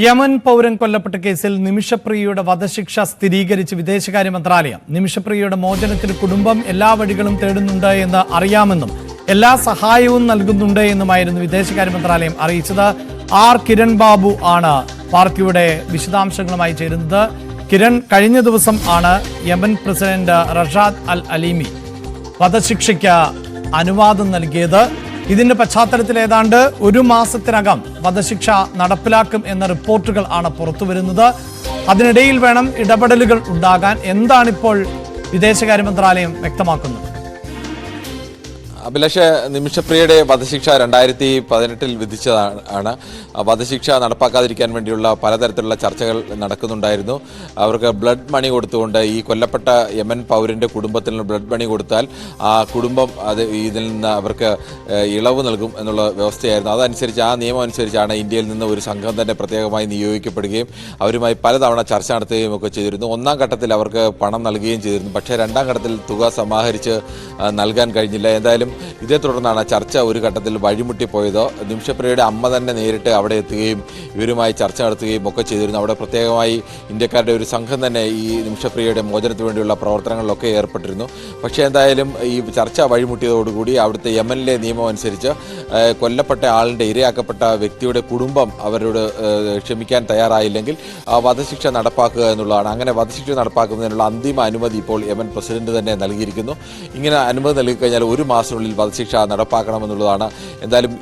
Yemen പൗരൻ കൊല്ലപ്പെട്ട കേസിൽ നിമിഷപ്രിയയുടെ വധശിക്ഷ സ്ഥിരീകരിച്ച് വിദേശകാര്യ മന്ത്രാലയം. നിമിഷപ്രിയയുടെ മോചനത്തിന് കുടുംബം എല്ലാ വഴികളും തേടുന്നുണ്ട് എന്ന് അറിയാമെന്നും എല്ലാ സഹായവും നൽകുന്നുണ്ട് എന്നുമായിരുന്നു വിദേശകാര്യ മന്ത്രാലയം അറിയിച്ചത്. ആർ കിരൺ ബാബു ആണ് വാർത്തയുടെ വിശദാംശങ്ങളുമായി ചേരുന്നത്. കിരൺ, കഴിഞ്ഞ ദിവസം ആണ് യമൻ പ്രസിഡന്റ് റഷാദ് അൽ അലീമി വധശിക്ഷയ്ക്ക് അനുവാദം നൽകിയത്. ഇതിന്റെ പശ്ചാത്തലത്തിൽ ഏതാണ്ട് ഒരു മാസത്തിനകം വധശിക്ഷ നടപ്പിലാക്കും എന്ന റിപ്പോർട്ടുകൾ ആണ് പുറത്തുവരുന്നത്. അതിനിടയിൽ വേണം ഇടപെടലുകൾ ഉണ്ടാകാൻ. എന്താണിപ്പോൾ വിദേശകാര്യ മന്ത്രാലയം വ്യക്തമാക്കുന്നത്? അഭിലാഷ്, നിമിഷപ്രിയയുടെ വധശിക്ഷ 2018 വിധിച്ചതാണ്. വധശിക്ഷ നടപ്പാക്കാതിരിക്കാൻ വേണ്ടിയുള്ള പലതരത്തിലുള്ള ചർച്ചകൾ നടക്കുന്നുണ്ടായിരുന്നു. അവർക്ക് ബ്ലഡ് മണി കൊടുത്തുകൊണ്ട് ഈ കൊല്ലപ്പെട്ട യമൻ പൗരന്റെ കുടുംബത്തിന് ബ്ലഡ് മണി കൊടുത്താൽ ആ കുടുംബം ഇതിൽ നിന്ന് അവർക്ക് ഇളവ് നൽകും എന്നുള്ള വ്യവസ്ഥയായിരുന്നു. അതനുസരിച്ച് ആ നിയമം അനുസരിച്ചാണ് ഇന്ത്യയിൽ നിന്ന് ഒരു സംഘം തന്നെ പ്രത്യേകമായി നിയോഗിക്കപ്പെടുകയും അവരുമായി പലതവണ ചർച്ച നടത്തുകയും ഒക്കെ ചെയ്തിരുന്നു. ഒന്നാം ഘട്ടത്തിൽ അവർക്ക് പണം നൽകുകയും ചെയ്തിരുന്നു. പക്ഷേ രണ്ടാം ഘട്ടത്തിൽ തുക സമാഹരിച്ച് നൽകാൻ കഴിഞ്ഞില്ല. എന്തായാലും ഇതേ തുടർന്നാണ് ചർച്ച ഒരു ഘട്ടത്തിൽ വഴിമുട്ടിപ്പോയത്. നിമിഷപ്രിയയുടെ അമ്മ തന്നെ നേരിട്ട് അവിടെ എത്തുകയും ഇവരുമായി ചർച്ച നടത്തുകയും ഒക്കെ ചെയ്തിരുന്നു. അവിടെ പ്രത്യേകമായി ഇന്ത്യക്കാരുടെ ഒരു സംഘം തന്നെ ഈ നിമിഷപ്രിയയുടെ മോചനത്തിന് വേണ്ടിയുള്ള പ്രവർത്തനങ്ങളിലൊക്കെ ഏർപ്പെട്ടിരുന്നു. പക്ഷേ എന്തായാലും ഈ ചർച്ച വഴിമുട്ടിയതോടുകൂടി അവിടുത്തെ യമനിലെ നിയമം അനുസരിച്ച് കൊല്ലപ്പെട്ട ആളിൻ്റെ ഇരയാക്കപ്പെട്ട വ്യക്തിയുടെ കുടുംബം അവരോട് ക്ഷമിക്കാൻ തയ്യാറായില്ലെങ്കിൽ വധശിക്ഷ നടപ്പാക്കുക എന്നുള്ളതാണ്. അങ്ങനെ വധശിക്ഷ നടപ്പാക്കുന്നതിനുള്ള അന്തിമ അനുമതി ഇപ്പോൾ യമൻ പ്രസിഡന്റ് തന്നെ നൽകിയിരിക്കുന്നു. ഇങ്ങനെ അനുമതി നൽകിക്കഴിഞ്ഞാൽ ഒരു മാസത്തിനുള്ളിൽ വധശിക്ഷ നടപ്പാക്കണമെന്നുള്ളതാണ്. എന്തായാലും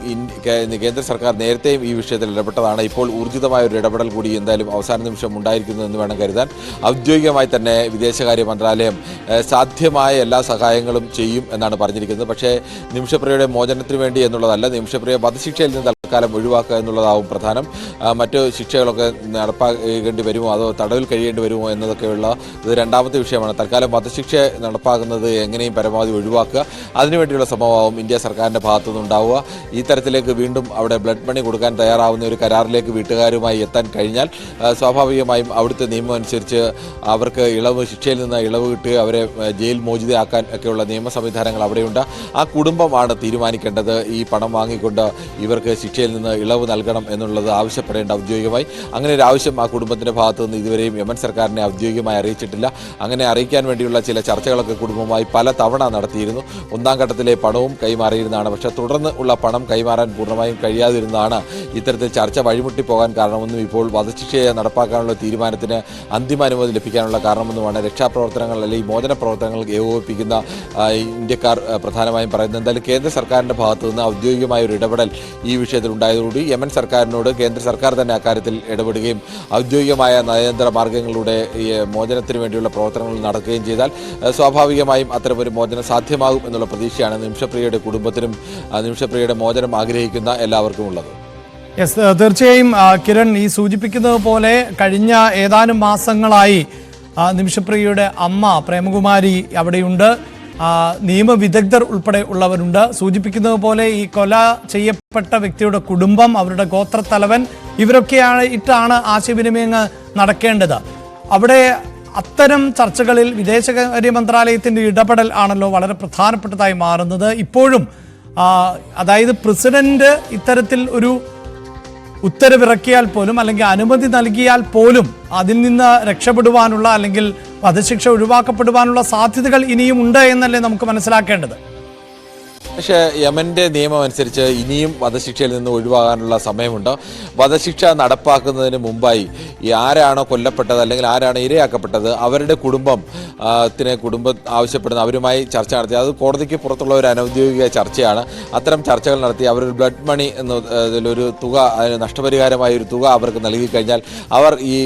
കേന്ദ്ര സർക്കാർ നേരത്തെയും ഈ വിഷയത്തിൽ ഇടപെട്ടതാണ്. ഇപ്പോൾ ഊർജിതമായ ഒരു ഇടപെടൽ കൂടി എന്തായാലും അവസാന നിമിഷം ഉണ്ടായിരിക്കുന്നു എന്ന് വേണം കരുതാൻ. ഔദ്യോഗികമായി തന്നെ വിദേശകാര്യ മന്ത്രാലയം സാധ്യമായ എല്ലാ സഹായങ്ങളും ചെയ്യും എന്നാണ് പറഞ്ഞിരിക്കുന്നത്. പക്ഷേ നിമിഷപ്രിയയുടെ മോചനത്തിന് വേണ്ടി എന്നുള്ളതല്ല, നിമിഷപ്രിയ വധശിക്ഷയിൽ നിന്ന് തൽക്കാലം ഒഴിവാക്കുക എന്നുള്ളതാവും പ്രധാനം. മറ്റു ശിക്ഷകളൊക്കെ നടപ്പാക്കേണ്ടി വരുമോ അതോ തടവിൽ കഴിയേണ്ടി വരുമോ എന്നതൊക്കെയുള്ള ഇത് രണ്ടാമത്തെ വിഷയമാണ്. തൽക്കാലം വധശിക്ഷ നടപ്പാക്കുന്നത് എങ്ങനെയും പരമാവധി ഒഴിവാക്കുക, അതിനുവേണ്ടിയുള്ള ശ്രമമാവും ഇന്ത്യ സർക്കാരിൻ്റെ ഭാഗത്തുനിന്നുണ്ടാവുക. ഈ തരത്തിലേക്ക് വീണ്ടും അവിടെ ബ്ലഡ് മണി കൊടുക്കാൻ തയ്യാറാവുന്ന ഒരു കരാറിലേക്ക് വീട്ടുകാരുമായി എത്താൻ കഴിഞ്ഞാൽ സ്വാഭാവികമായും അവിടുത്തെ നിയമം അനുസരിച്ച് അവർക്ക് ശിക്ഷയിൽ നിന്ന് ഇളവ് കിട്ടുക, അവരെ ജയിൽ മോചിതയാക്കാൻ ഒക്കെയുള്ള നിയമ സംവിധാനങ്ങൾ അവിടെയുണ്ട്. ആ കുടുംബമാണ് തീരുമാനിക്കേണ്ടത് ഈ പണം വാങ്ങിക്കൊണ്ട് ഇവർക്ക് ശിക്ഷയിൽ നിന്ന് ഇളവ് നൽകണം എന്നുള്ളത് ആവശ്യപ്പെടേണ്ട ഔദ്യോഗികമായി. അങ്ങനെ ഒരു ആവശ്യം ആ കുടുംബത്തിൻ്റെ ഭാഗത്തു നിന്ന് ഇതുവരെയും യമൻ സർക്കാരിനെ ഔദ്യോഗികമായി അറിയിച്ചിട്ടില്ല. അങ്ങനെ അറിയിക്കാൻ വേണ്ടിയുള്ള ചില ചർച്ചകളൊക്കെ കുടുംബവുമായി പല തവണ നടത്തിയിരുന്നു. ഒന്നാം ഘട്ടത്തിലെ പണവും കൈമാറിയിരുന്നതാണ്. പക്ഷേ തുടർന്ന് ഉള്ള പണം കൈമാറാൻ പൂർണ്ണമായും കഴിയാതിരുന്നതാണ് ഇത്തരത്തിൽ ചർച്ച വഴിമുട്ടിപ്പോകാൻ കാരണമെന്നും ഇപ്പോൾ വധശിക്ഷയെ നടപ്പാക്കാനുള്ള തീരുമാനത്തിന് അന്തിമ അനുമതി ലഭിക്കാനുള്ള കാരണമെന്നുമാണ് രക്ഷാപ്രവർത്തനങ്ങൾ അല്ലെങ്കിൽ മോചന പ്രവർത്തനങ്ങൾ ഏകോപിപ്പിക്കുന്ന ഇന്ത്യക്കാർ പ്രധാനമായും പറയുന്നത്. എന്തായാലും കേന്ദ്ര സർക്കാരിൻ്റെ ഭാഗത്തു നിന്ന് ഔദ്യോഗികമായ ഒരു ഇടപെടൽ ഈ വിഷയത്തിൽ ഉണ്ടായതോടുകൂടി യമൻ സർക്കാരിനോട് കേന്ദ്ര സർക്കാർ തന്നെ അക്കാര്യത്തിൽ ഇടപെടുകയും ഔദ്യോഗികമായ നയതന്ത്ര മാർഗങ്ങളിലൂടെ ഈ മോചനത്തിന് വേണ്ടിയുള്ള പ്രവർത്തനങ്ങൾ നടക്കുകയും ചെയ്താൽ സ്വാഭാവികമായും അത്തരമൊരു മോചനം സാധ്യമാകും എന്നുള്ള പ്രതീക്ഷയാണ് നിമിഷപ്രിയയുടെ കുടുംബത്തിനും നിമിഷപ്രിയയുടെ മോചനം ആഗ്രഹിക്കുന്ന എല്ലാവർക്കും ഉള്ളത്. തീർച്ചയായും കിരൺ, ഈ സൂചിപ്പിക്കുന്നത് പോലെ കഴിഞ്ഞ ഏതാനും മാസങ്ങളായി നിമിഷപ്രിയയുടെ അമ്മ പ്രേമകുമാരി അവിടെയുണ്ട്. നിയമവിദഗ്ധർ ഉൾപ്പെടെ ഉള്ളവരുണ്ട്. സൂചിപ്പിക്കുന്നത് പോലെ ഈ കൊല ചെയ്യപ്പെട്ട വ്യക്തിയുടെ കുടുംബം, അവരുടെ ഗോത്രത്തലവൻ, ഇവരൊക്കെയാണ് ആശയവിനിമയങ്ങൾ നടക്കേണ്ടത്. അവിടെ അത്തരം ചർച്ചകളിൽ വിദേശകാര്യ മന്ത്രാലയത്തിൻ്റെ ഇടപെടൽ ആണല്ലോ വളരെ പ്രധാനപ്പെട്ടതായി മാറുന്നത്. ഇപ്പോഴും അതായത് പ്രസിഡന്റ് ഇത്തരത്തിൽ ഒരു ഉത്തരവിറക്കിയാൽ പോലും അല്ലെങ്കിൽ അനുമതി നൽകിയാൽ പോലും അതിൽ നിന്ന് രക്ഷപ്പെടുവാനുള്ള അല്ലെങ്കിൽ വധശിക്ഷ ഒഴിവാക്കപ്പെടുവാനുള്ള സാധ്യതകൾ ഇനിയും ഉണ്ട് എന്നല്ലേ നമുക്ക് മനസ്സിലാക്കേണ്ടത്? പക്ഷേ യമൻ്റെ നിയമം അനുസരിച്ച് ഇനിയും വധശിക്ഷയിൽ നിന്ന് ഒഴിവാകാനുള്ള സമയമുണ്ട്. വധശിക്ഷ നടപ്പാക്കുന്നതിന് മുമ്പായി ഈ ആരാണോ കൊല്ലപ്പെട്ടത് അല്ലെങ്കിൽ ആരാണ് ഇരയാക്കപ്പെട്ടത് അവരുടെ കുടുംബം ആവശ്യപ്പെടുന്ന അവരുമായി ചർച്ച നടത്തി. അത് കോടതിക്ക് പുറത്തുള്ള ഒരു അനൗദ്യോഗിക ചർച്ചയാണ്. അത്തരം ചർച്ചകൾ നടത്തി അവർ ബ്ലഡ് മണി എന്നൊരു തുക, നഷ്ടപരിഹാരമായ ഒരു തുക അവർക്ക് നൽകി കഴിഞ്ഞാൽ അവർ ഈ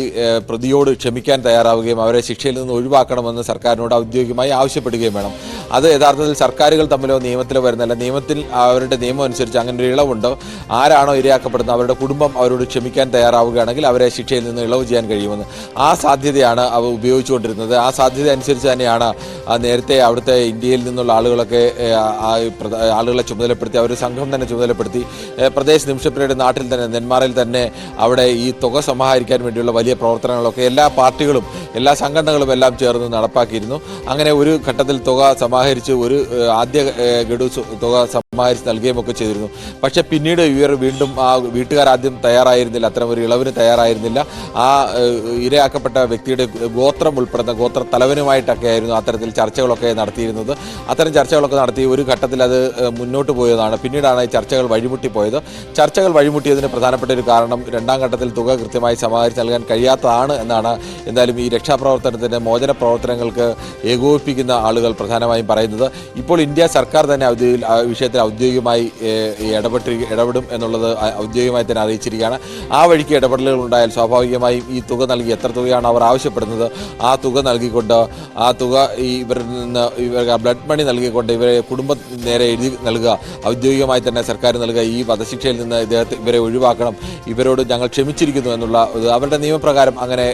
പ്രതിയോട് ക്ഷമിക്കാൻ തയ്യാറാവുകയും അവരെ ശിക്ഷയിൽ നിന്ന് ഒഴിവാക്കണമെന്ന് സർക്കാരിനോട് ഔദ്യോഗികമായി ആവശ്യപ്പെടുകയും വേണം. അത് യഥാർത്ഥത്തിൽ സർക്കാരുകൾ തമ്മിലോ നിയമത്തിലോ വരുന്നല്ല. നിയമത്തിൽ അവരുടെ നിയമം അനുസരിച്ച് അങ്ങനെ ഒരു ഇളവുണ്ട്. ആരാണോ ഇരയാക്കപ്പെടുന്നത് അവരുടെ കുടുംബം അവരോട് ക്ഷമിക്കാൻ തയ്യാറാവുകയാണെങ്കിൽ അവരെ ശിക്ഷയിൽ നിന്ന് ഇളവ് ചെയ്യാൻ കഴിയുമെന്ന്. ആ സാധ്യതയാണ് അവർ ഉപയോഗിച്ചുകൊണ്ടിരുന്നത്. ആ സാധ്യത അനുസരിച്ച് തന്നെയാണ് നേരത്തെ അവിടുത്തെ ഇന്ത്യയിൽ നിന്നുള്ള ആളുകളെ ചുമതലപ്പെടുത്തി, അവർ സംഘം തന്നെ ചുമതലപ്പെടുത്തി പ്രദേശ് നിമിഷപ്രിയയുടെ നാട്ടിൽ തന്നെ നെന്മാറയിൽ തന്നെ അവിടെ ഈ തുക സമാഹരിക്കാൻ വേണ്ടിയുള്ള വലിയ പ്രവർത്തനങ്ങളൊക്കെ എല്ലാ പാർട്ടികളും എല്ലാ സംഘടനകളും എല്ലാം ചേർന്ന് നടപ്പാക്കിയിരുന്നു. അങ്ങനെ ഒരു ഘട്ടത്തിൽ തുക സമാഹരിച്ച് ഒരു ആദ്യ ഗഡു തുക സമാഹരിച്ച് നൽകുകയും ഒക്കെ ചെയ്തിരുന്നു. പക്ഷേ പിന്നീട് ഇവർ വീണ്ടും ആ വീട്ടുകാരാദ്യം തയ്യാറായിരുന്നില്ല, അത്തരമൊരു ഇളവിന് തയ്യാറായിരുന്നില്ല. ആ ഇരയാക്കപ്പെട്ട വ്യക്തിയുടെ ഗോത്രം ഉൾപ്പെടുന്ന ഗോത്ര തലവനുമായിട്ടൊക്കെ ആയിരുന്നു അത്തരത്തിൽ ചർച്ചകളൊക്കെ നടത്തിയിരുന്നത്. അത്തരം ചർച്ചകളൊക്കെ നടത്തി ഒരു ഘട്ടത്തിൽ അത് മുന്നോട്ട് പോയതാണ്. പിന്നീടാണ് ഈ ചർച്ചകൾ വഴിമുട്ടിപ്പോയത്. ചർച്ചകൾ വഴിമുട്ടിയതിന് പ്രധാനപ്പെട്ട ഒരു കാരണം രണ്ടാം ഘട്ടത്തിൽ തുക കൃത്യമായി സമാഹരിച്ച് നൽകാൻ കഴിയാത്തതാണ് എന്നാണ് എന്തായാലും ഈ രക്ഷാപ്രവർത്തനത്തിൻ്റെ മോചന പ്രവർത്തനങ്ങൾക്ക് ഏകോപിപ്പിക്കുന്ന ആളുകൾ പ്രധാനമായും പറയുന്നത്. ഇപ്പോൾ ഇന്ത്യ സർക്കാർ തന്നെ വിഷയത്തിൽ ഔദ്യോഗികമായി ഇടപെടും എന്നുള്ളത് ഔദ്യോഗികമായി തന്നെ അറിയിച്ചിരിക്കുകയാണ്. ആ വഴിക്ക് ഇടപെടലുകൾ ഉണ്ടായാൽ സ്വാഭാവികമായും ഈ തുക നൽകി എത്ര തുകയാണ് അവർ ആവശ്യപ്പെടുന്നത് ആ തുക നൽകിക്കൊണ്ട് ആ തുക ഇവരിൽ നിന്ന് ബ്ലഡ് മണി നൽകിക്കൊണ്ട് ഇവരെ കുടുംബത്തിന് നേരെ എഴുതി നൽകുക, ഔദ്യോഗികമായി തന്നെ സർക്കാർ നൽകുക, ഈ വധശിക്ഷയിൽ നിന്ന് ഇവരെ ഒഴിവാക്കണം, ഇവരോട് ഞങ്ങൾ ക്ഷമിച്ചിരിക്കുന്നു എന്നുള്ള അവരുടെ നിയമപ്രകാരം അങ്ങനെ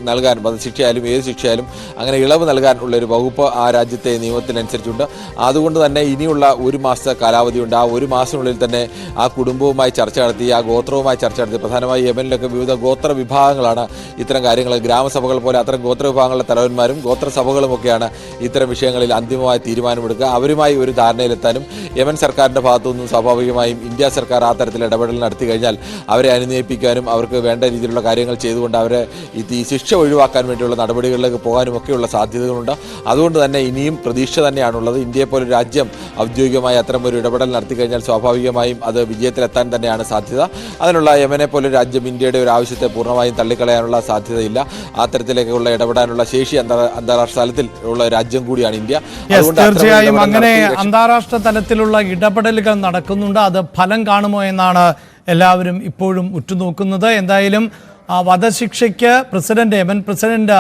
നൽകാൻ, വധശിക്ഷയായാലും ഏത് ശിക്ഷയായാലും അങ്ങനെ ഇളവ് നൽകാൻ ഉള്ളൊരു വകുപ്പ് ആ രാജ്യത്തെ നിയമത്തിനനുസരിച്ചുണ്ട്. അതുകൊണ്ട് തന്നെ ഇനിയുള്ള ഒരു മാസത്തെ കാലാവധിയുണ്ട്. ആ ഒരു മാസത്തിനുള്ളിൽ തന്നെ ആ കുടുംബവുമായി ചർച്ച നടത്തി, ആ ഗോത്രവുമായി ചർച്ച നടത്തി. പ്രധാനമായി യമനിലൊക്കെ വിവിധ ഗോത്ര വിഭാഗങ്ങളാണ് ഇത്തരം കാര്യങ്ങൾ, ഗ്രാമസഭകൾ പോലെ അത്തരം ഗോത്ര വിഭാഗങ്ങളുടെ തലവന്മാരും ഗോത്രസഭകളുമൊക്കെയാണ് ഇത്തരം വിഷയങ്ങളിൽ അന്തിമമായ തീരുമാനമെടുക്കുക. അവരുമായി ഒരു ധാരണയിലെത്താനും യമൻ സർക്കാരിൻ്റെ ഭാഗത്തുനിന്നും സ്വാഭാവികമായും ഇന്ത്യ സർക്കാർ ആ തരത്തിൽ ഇടപെടൽ നടത്തി കഴിഞ്ഞാൽ അവരെ അനുനയിപ്പിക്കാനും അവർക്ക് വേണ്ട രീതിയിലുള്ള കാര്യങ്ങൾ ചെയ്തുകൊണ്ട് അവരെ ഈ ശിക്ഷ ഒഴിവാക്കാൻ വേണ്ടിയുള്ള നടപടികളിലേക്ക് പോകാനും ഒക്കെയുള്ള സാധ്യതകളുണ്ട്. അതുകൊണ്ട് തന്നെ ഇനിയും പ്രതീക്ഷ തന്നെയാണുള്ളത്. ഇന്ത്യയെ പോലെ രാജ്യം ഔദ്യോഗികമായി അത്തരം ഒരു ഇടപെടൽ നടത്തി കഴിഞ്ഞാൽ സ്വാഭാവികമായും അത് വിജയത്തിലെത്താൻ തന്നെയാണ് സാധ്യത. അതിനുള്ള യമനെ പോലെ രാജ്യം ഇന്ത്യയുടെ ഒരു ആവശ്യത്തെ പൂർണ്ണമായും തള്ളിക്കളയാനുള്ള സാധ്യതയില്ല. ആ തരത്തിലേക്കുള്ള ഇടപെടാനുള്ള ശേഷി അന്താരാഷ്ട്ര തലത്തിൽ ഉള്ള രാജ്യം കൂടിയാണ് ഇന്ത്യ. തീർച്ചയായും അങ്ങനെ അന്താരാഷ്ട്ര തലത്തിലുള്ള ഇടപെടലുകൾ നടക്കുന്നുണ്ട്. അത് ഫലം കാണുമോ എന്നാണ് എല്ലാവരും ഇപ്പോഴും ഉറ്റുനോക്കുന്നത്. എന്തായാലും വധശിക്ഷയ്ക്ക് യമൻ പ്രസിഡന്റ്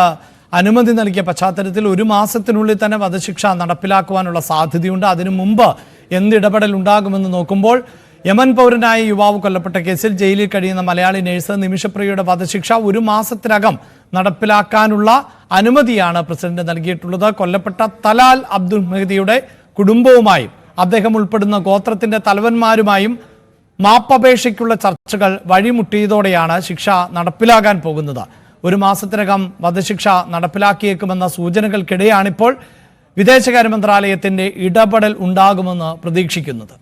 അനുമതി നൽകിയ പശ്ചാത്തലത്തിൽ ഒരു മാസത്തിനുള്ളിൽ തന്നെ വധശിക്ഷ നടപ്പിലാക്കുവാനുള്ള സാധ്യതയുണ്ട്. അതിനു മുമ്പ് എന്തിടപെടൽ ഉണ്ടാകുമെന്ന് നോക്കുമ്പോൾ യമൻ പൗരനായ യുവാവ് കൊല്ലപ്പെട്ട കേസിൽ ജയിലിൽ കഴിയുന്ന മലയാളി നഴ്സ് നിമിഷപ്രിയയുടെ വധശിക്ഷ ഒരു മാസത്തിനകം നടപ്പിലാക്കാനുള്ള അനുമതിയാണ് പ്രസിഡന്റ് നൽകിയിട്ടുള്ളത്. കൊല്ലപ്പെട്ട തലാൽ അബ്ദുൽ മെഹദിയുടെ കുടുംബവുമായും അദ്ദേഹം ഉൾപ്പെടുന്ന ഗോത്രത്തിന്റെ തലവന്മാരുമായും മാപ്പപേക്ഷയ്ക്കുള്ള ചർച്ചകൾ വഴിമുട്ടിയതോടെയാണ് ശിക്ഷ നടപ്പിലാകാൻ പോകുന്നത്. ഒരു മാസത്തിനകം വധശിക്ഷ നടപ്പിലാക്കിയേക്കുമെന്ന സൂചനകൾക്കിടെയാണിപ്പോൾ വിദേശകാര്യ മന്ത്രാലയത്തിന്റെ ഇടപെടൽ ഉണ്ടാകുമെന്ന് പ്രതീക്ഷിക്കുന്നത്.